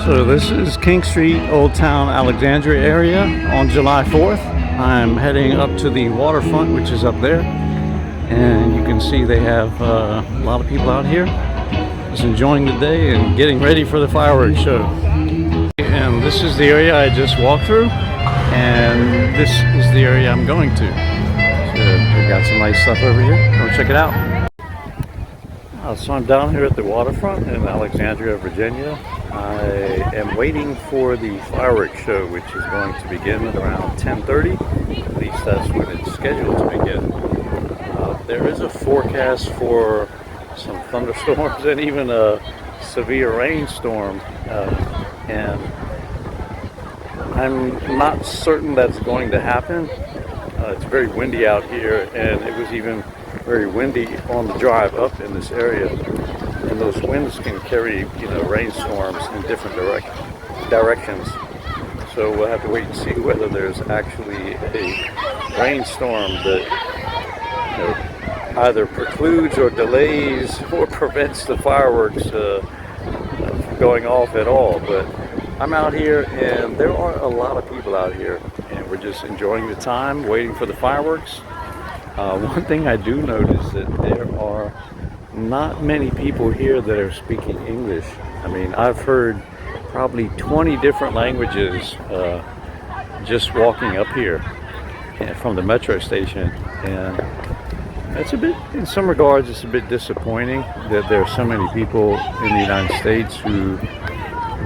So this is King Street, Old Town, Alexandria area on July 4th. I'm heading up to the waterfront, which is up there. And you can see they have a lot of people out here just enjoying the day and getting ready for the fireworks show. And this is the area I just walked through. And this is the area I'm going to. So they've got some nice stuff over here. Go check it out. So I'm down here at the waterfront in Alexandria, Virginia. I am waiting for the fireworks show, which is going to begin at around 10:30. At least that's when it's scheduled to begin. There is a forecast for some thunderstorms and even a severe rainstorm. And I'm not certain that's going to happen. It's very windy out here, and it was even very windy on the drive up in this area, and those winds can carry, rainstorms in different directions. So we'll have to wait and see whether there's actually a rainstorm that either precludes or delays or prevents the fireworks from going off at all. But I'm out here, and there are a lot of people out here, and we're just enjoying the time, waiting for the fireworks. One thing I do notice that there are not many people here that are speaking English. I mean, I've heard probably 20 different languages just walking up here from the metro station, and it's a bit, in some regards, it's a bit disappointing that there are so many people in the United States who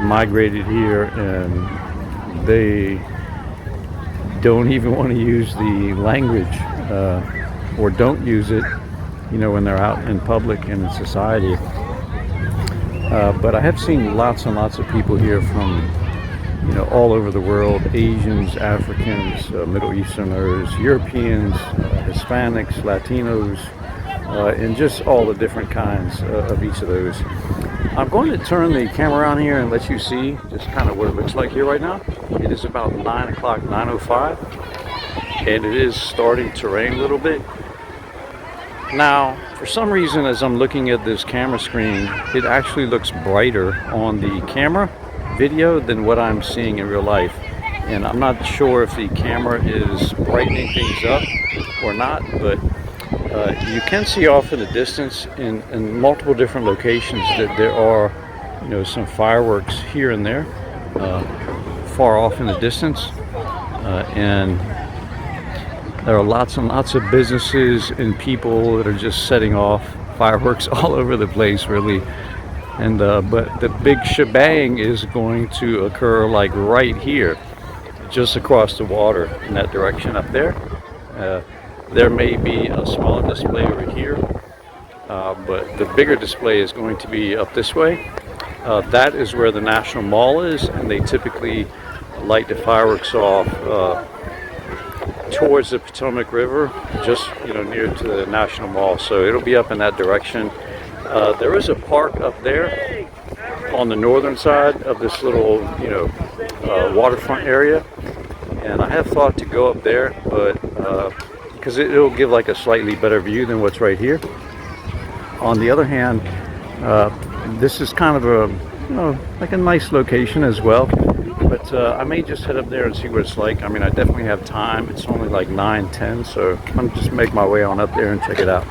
migrated here and they don't even want to use the language. Or don't use it, when they're out in public and in society. But I have seen lots and lots of people here from, all over the world: Asians, Africans, Middle Easterners, Europeans, Hispanics, Latinos, and just all the different kinds of each of those. I'm going to turn the camera around here and let you see just kind of what it looks like here right now. It is about 9 o'clock, 9:05. And it is starting to rain a little bit. Now, for some reason, as I'm looking at this camera screen, it actually looks brighter on the camera video than what I'm seeing in real life. And I'm not sure if the camera is brightening things up or not, but you can see off in the distance in multiple different locations that there are, some fireworks here and there, far off in the distance. And there are lots and lots of businesses and people that are just setting off fireworks all over the place, really. And but the big shebang is going to occur like right here, just across the water in that direction up there. There may be a smaller display over here, but the bigger display is going to be up this way. That is where the National Mall is, and they typically light the fireworks off towards the Potomac River, just near to the National Mall. So it'll be up in that direction. There is a park up there on the northern side of this little waterfront area, and I have thought to go up there, but because it'll give like a slightly better view than what's right here. On the other hand, this is kind of a like a nice location as well. But I may just head up there and see what it's like. I mean, I definitely have time. It's only like 9:10, so I'm just make my way on up there and check it out.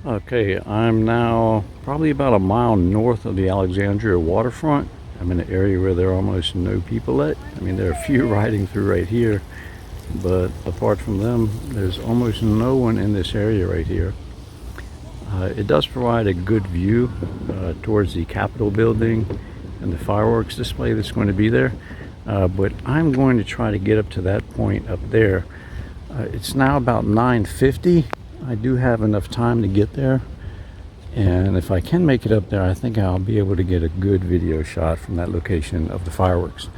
Okay, I'm now probably about a mile north of the Alexandria waterfront. I'm in an area where there are almost no people at. I mean, there are a few riding through right here, but apart from them, there's almost no one in this area right here. It does provide a good view towards the Capitol building and the fireworks display that's going to be there. But I'm going to try to get up to that point up there. It's now about 9:50. I do have enough time to get there, and if I can make it up there, I think I'll be able to get a good video shot from that location of the fireworks.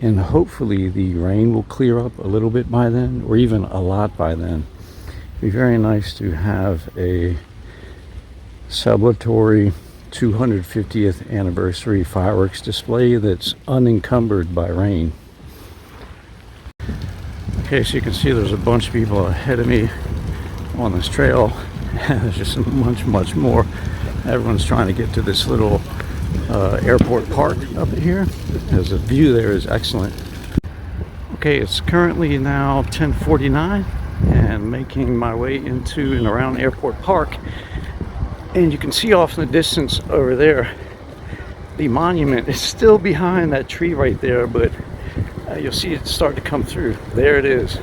And hopefully the rain will clear up a little bit by then, or even a lot by then. It'd be very nice to have a celebratory 250th anniversary fireworks display that's unencumbered by rain. Okay, so you can see there's a bunch of people ahead of me on this trail. There's just much more. Everyone's trying to get to this little Airport Park up here, as the view there is excellent. Okay, it's currently now 10:49 and making my way into and around Airport Park, and you can see off in the distance over there the monument is still behind that tree right there, but you'll see it start to come through. There it is,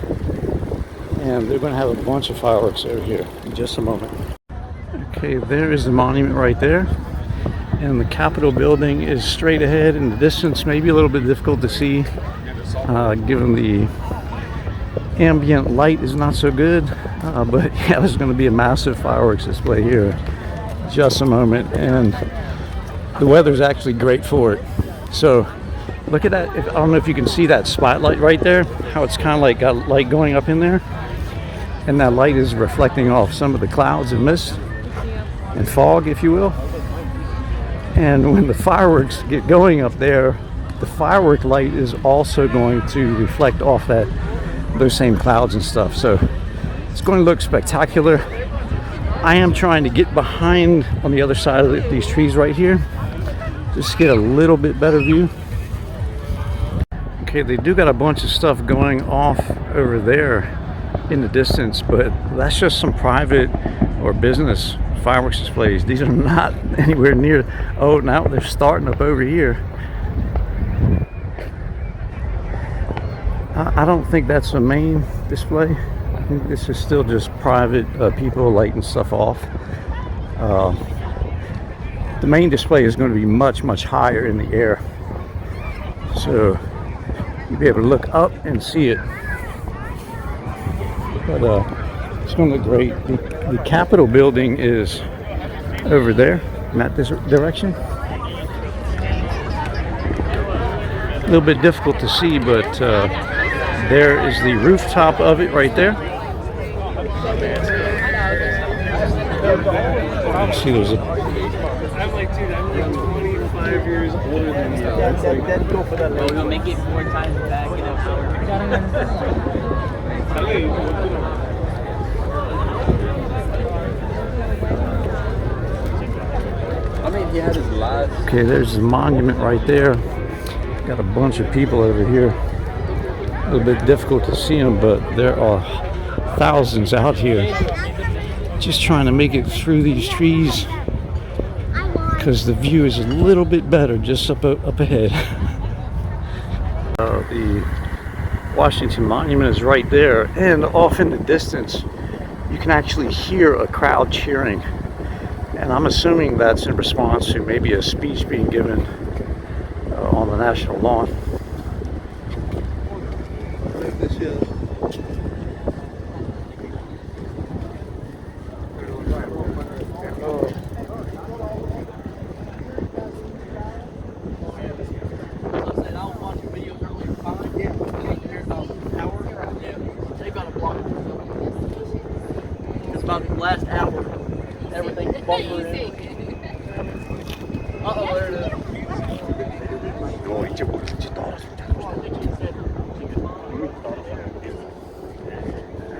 and they're going to have a bunch of fireworks over here in just a moment. Okay, there is the monument right there, and the Capitol building is straight ahead in the distance. Maybe a little bit difficult to see given the ambient light is not so good, but yeah, there's going to be a massive fireworks display here in just a moment, and the weather's actually great for it. So look at that. I don't know if you can see that spotlight right there, how it's kind of like got light going up in there, and that light is reflecting off some of the clouds and mist and fog, if you will. And when the fireworks get going up there, the firework light is also going to reflect off those same clouds and stuff. So it's going to look spectacular. I am trying to get behind on the other side of these trees right here, just get a little bit better view. Okay, they do got a bunch of stuff going off over there in the distance, but that's just some private or business fireworks displays. These are not anywhere near. Oh, now they're starting up over here. I don't think that's a main display. I think this is still just private people lighting stuff off. The main display is going to be much, much higher in the air, so you'll be able to look up and see it. But it's going to look great. The Capitol building is over there, in that direction. A little bit difficult to see, but there is the rooftop of it right there. You see, there's a. I'm like, dude, I'm like 25 years older than you. That's cool for that. We'll make it 4 times back in an hour. I mean, he had his life. Okay, there's the monument right there. Got a bunch of people over here. A little bit difficult to see them, but there are thousands out here just trying to make it through these trees, because the view is a little bit better just up ahead. The Washington Monument is right there, and off in the distance you can actually hear a crowd cheering, and I'm assuming that's in response to maybe a speech being given on the national lawn. About the last hour, everything's bumping in. Uh-oh, there it is.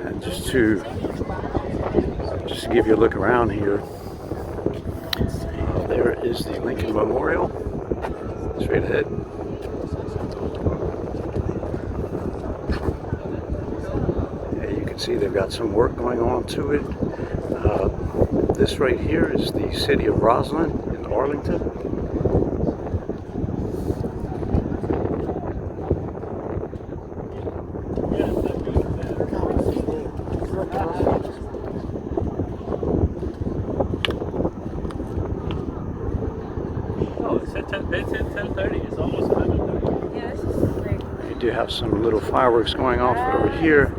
And just to give you a look around here, there is the Lincoln Memorial, straight ahead. See, they've got some work going on to it. This right here is the city of Roslyn in Arlington. Oh, it's at 10:30. It's almost 11:30. Yeah, this is great. You do have some little fireworks going off over here.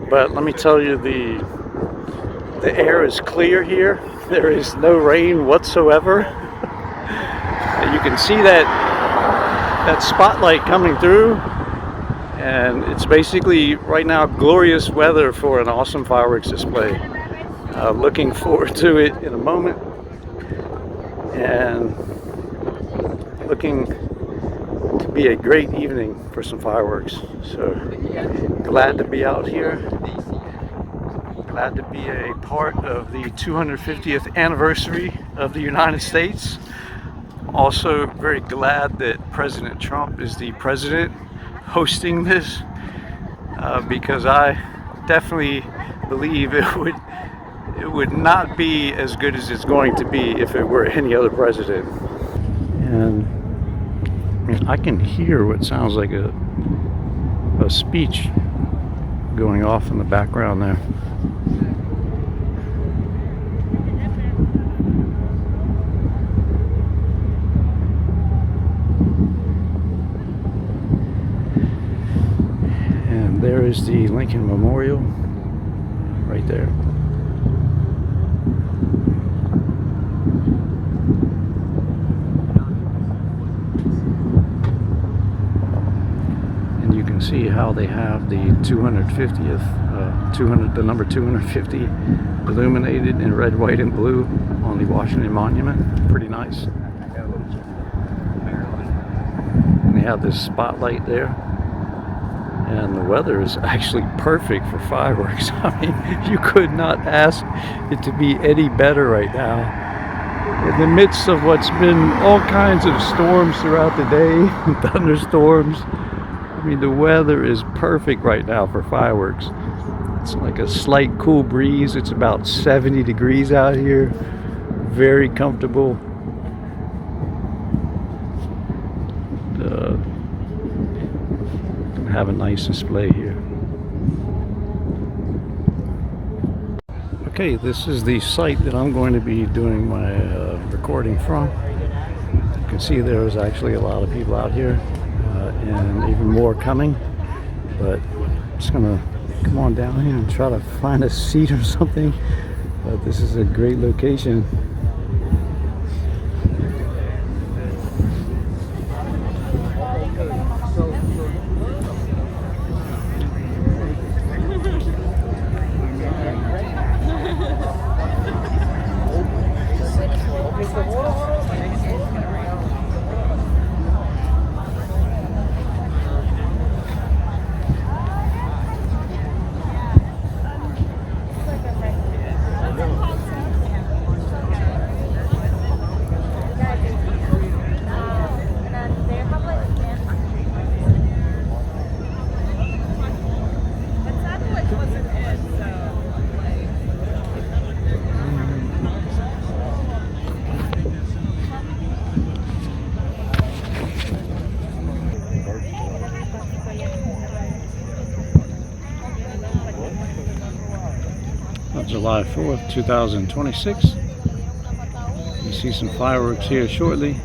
But let me tell you, the air is clear here. There is no rain whatsoever. You can see that spotlight coming through, and it's basically right now glorious weather for an awesome fireworks display. Looking forward to it in a moment, and looking to be a great evening for some fireworks. So glad to be out here. Glad to be a part of the 250th anniversary of the United States Also very glad that President Trump is the president hosting this, because I definitely believe it would not be as good as it's going to be if it were any other president. And I mean, I can hear what sounds like a speech going off in the background there. And there is the Lincoln Memorial right there. And you can see how they have the 250th, the number 250 illuminated in red, white, and blue on the Washington Monument. Pretty nice. And they have this spotlight there. And the weather is actually perfect for fireworks. I mean, you could not ask it to be any better right now. In the midst of what's been all kinds of storms throughout the day, thunderstorms, I mean, the weather is perfect right now for fireworks. It's like a slight cool breeze. It's about 70 degrees out here. Very comfortable. Have a nice display here. Okay, this is the site that I'm going to be doing my recording from. You can see there's actually a lot of people out here, and even more coming. But I'm just gonna come on down here and try to find a seat or something. But this is a great location. July 4th, 2026. You see some fireworks here shortly.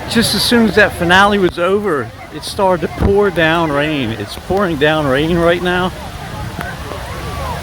Just as soon as that finale was over, it started to pour down rain. It's pouring down rain right now.